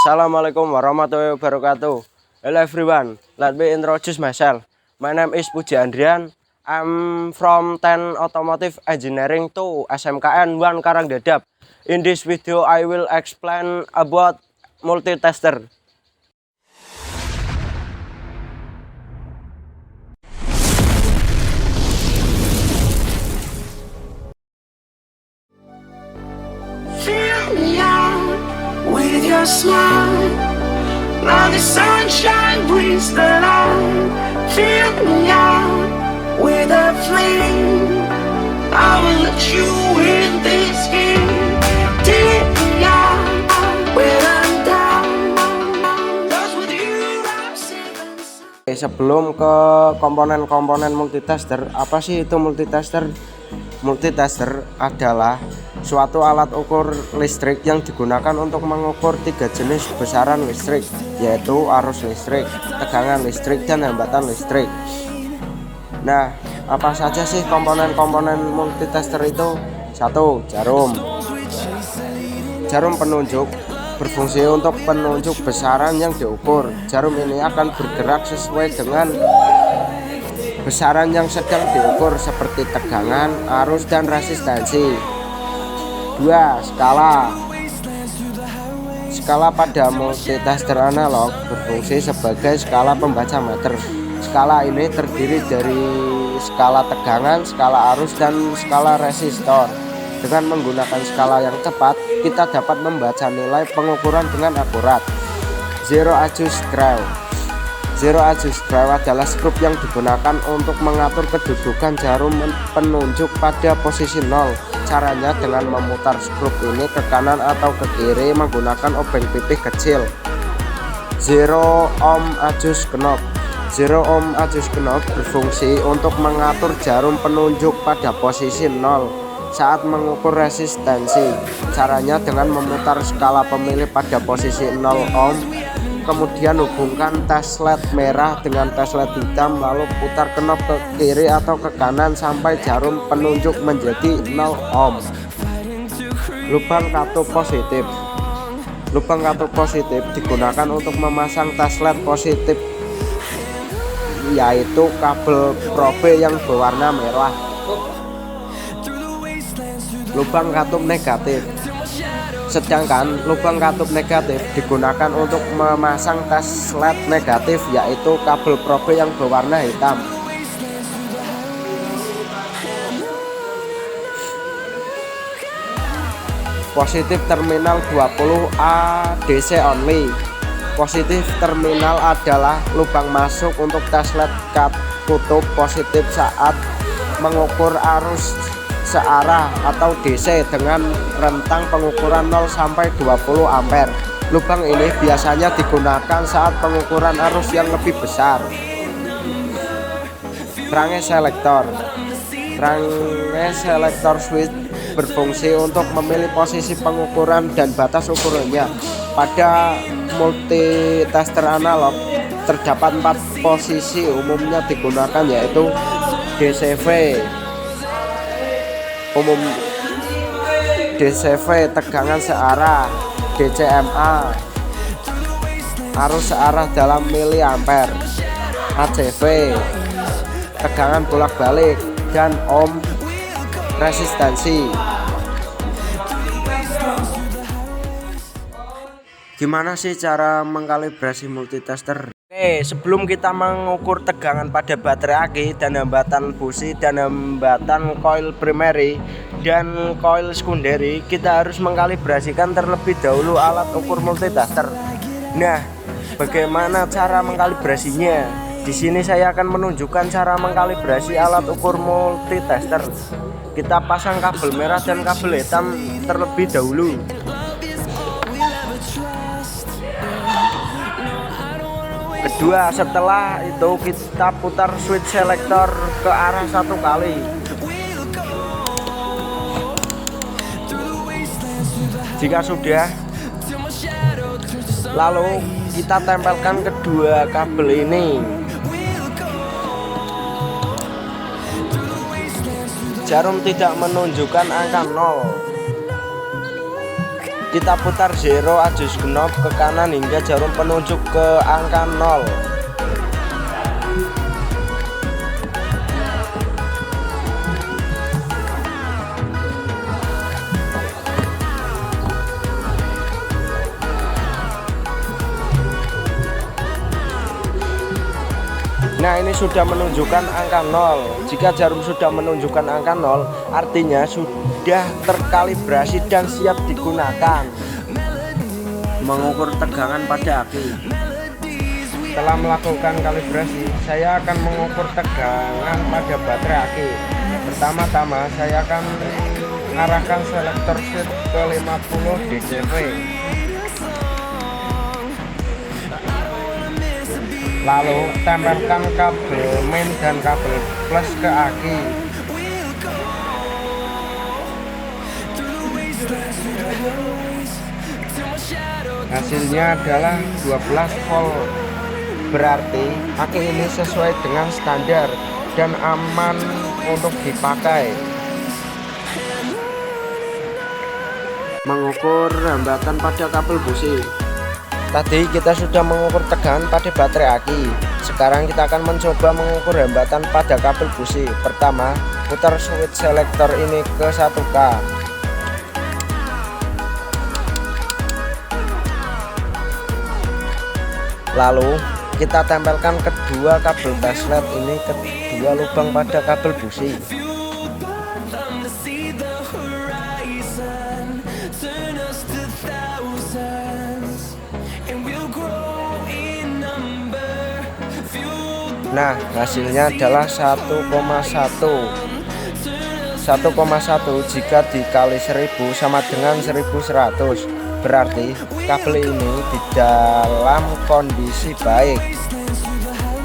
Assalamualaikum warahmatullahi wabarakatuh. Hello everyone, let me introduce myself. My name is Puji Andrian. I'm from 10 Automotive Engineering to SMKN 1 Karangdadap. In this video, I will explain about multitester. Fill me out with your smile. Now the sunshine brings the light. Fill me out with a flame. I will let you in this game. Take me out when I'm down. 'Cause with you I'm safe and sound. Sebelum ke komponen-komponen multitester, apa sih itu multitester? Multitester adalah suatu alat ukur listrik yang digunakan untuk mengukur tiga jenis besaran listrik, yaitu arus listrik, tegangan listrik, dan hambatan listrik. Nah, apa saja sih komponen-komponen multitester itu? 1. Jarum penunjuk berfungsi untuk penunjuk besaran yang diukur. Jarum ini akan bergerak sesuai dengan besaran yang sedang diukur seperti tegangan, arus, dan resistansi. 2. Skala pada multitester analog berfungsi sebagai skala pembaca meter. Skala ini terdiri dari skala tegangan, skala arus, dan skala resistor. Dengan menggunakan skala yang tepat, kita dapat membaca nilai pengukuran dengan akurat. Zero adjust screw adalah skrup yang digunakan untuk mengatur kedudukan jarum penunjuk pada posisi 0. Caranya dengan memutar skrup ini ke kanan atau ke kiri menggunakan obeng pipih kecil. Zero ohm adjust knob berfungsi untuk mengatur jarum penunjuk pada posisi 0 saat mengukur resistansi. Caranya dengan memutar skala pemilih pada posisi 0 ohm, kemudian hubungkan tes LED merah dengan tes LED hitam, lalu putar knob ke kiri atau ke kanan sampai jarum penunjuk menjadi 0 ohm. Lubang katup positif digunakan untuk memasang tes LED positif, yaitu kabel probe yang berwarna merah. Lubang katup negatif. Sedangkan lubang katup negatif digunakan untuk memasang tes LED negatif, yaitu kabel probe yang berwarna hitam. Positif terminal 20A DC only. Positif terminal adalah lubang masuk untuk tes LED kutub positif saat mengukur arus searah atau DC dengan rentang pengukuran 0 sampai 20 ampere. Lubang ini biasanya digunakan saat pengukuran arus yang lebih besar. Range selektor switch berfungsi untuk memilih posisi pengukuran dan batas ukurannya. Pada multitester analog terdapat 4 posisi umumnya digunakan, yaitu DCV tegangan searah, DCMA arus searah dalam miliampere, ACV tegangan bolak-balik, dan ohm resistansi. Gimana sih cara mengkalibrasi multitester? Oke, sebelum kita mengukur tegangan pada baterai aki dan hambatan busi dan hambatan coil primary dan coil secondary, kita harus mengkalibrasikan terlebih dahulu alat ukur multitester. Nah, bagaimana cara mengkalibrasinya? Di sini saya akan menunjukkan cara mengkalibrasi alat ukur multitester. Kita pasang kabel merah dan kabel hitam terlebih dahulu. Kedua, setelah itu kita putar switch selektor ke arah 1 kali. Jika sudah, lalu kita tempelkan kedua kabel ini. Jarum tidak menunjukkan angka 0. Kita putar 0 adjust knob ke kanan hingga jarum penunjuk ke angka 0. Nah, ini sudah menunjukkan angka 0. Jika jarum sudah menunjukkan angka 0, artinya sudah terkalibrasi dan siap digunakan. Mengukur tegangan pada aki. Setelah melakukan kalibrasi, saya akan mengukur tegangan pada baterai aki. Pertama-tama saya akan arahkan selektor switch ke 50 dCV. Lalu tempelkan kabel main dan kabel plus ke aki. Hasilnya adalah 12 volt. Berarti aki ini sesuai dengan standar dan aman untuk dipakai. Mengukur hambatan pada kabel busi. Tadi kita sudah mengukur tegangan pada baterai aki. Sekarang kita akan mencoba mengukur hambatan pada kabel busi. Pertama, putar switch selektor ini ke 1K. Lalu kita tempelkan kedua kabel tes led ini ke dua lubang pada kabel busi. Nah, hasilnya adalah 1,1 jika dikali 1000 sama dengan 1100. Berarti kabel ini di dalam kondisi baik.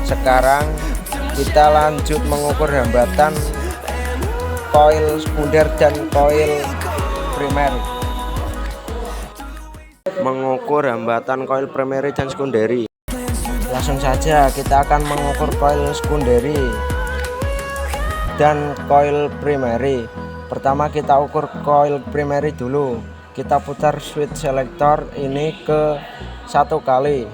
Sekarang kita lanjut mengukur hambatan koil sekunder dan koil primer. Mengukur hambatan koil primary dan sekunderi. Langsung saja kita akan mengukur koil sekunderi dan koil primary. Pertama kita ukur koil primary dulu. Kita putar switch selektor ini ke 1 kali.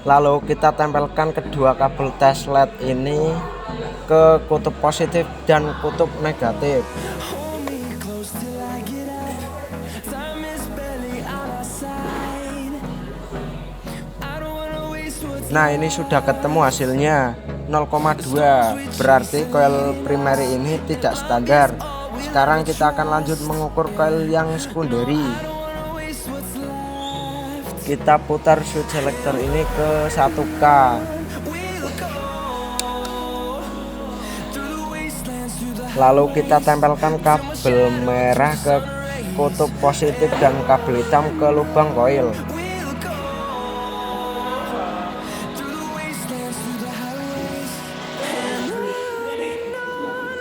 Lalu kita tempelkan kedua kabel tes led ini ke kutub positif dan kutub negatif. Nah, ini sudah ketemu hasilnya 0,2, berarti koil primary ini tidak standar. Sekarang kita akan lanjut mengukur koil yang sekunderi. Kita putar switch selektor ini ke 1K. Lalu kita tempelkan kabel merah ke kutub positif dan kabel hitam ke lubang koil.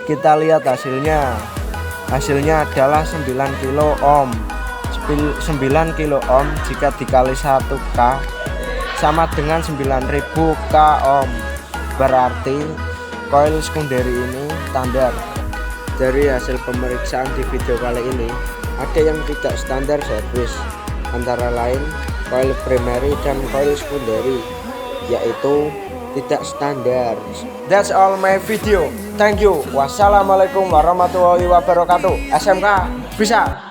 Kita lihat hasilnya. Hasilnya adalah 9 kilo ohm. 9 kilo ohm jika dikali 1K sama dengan 9000 K ohm. Berarti koil sekunderi ini standar. Dari hasil pemeriksaan di video kali ini, ada yang tidak standar servis, antara lain koil primary dan koil sekunderi, yaitu tidak standar. That's all my video. Thank you. Wassalamualaikum warahmatullahi wabarakatuh. SMK bisa.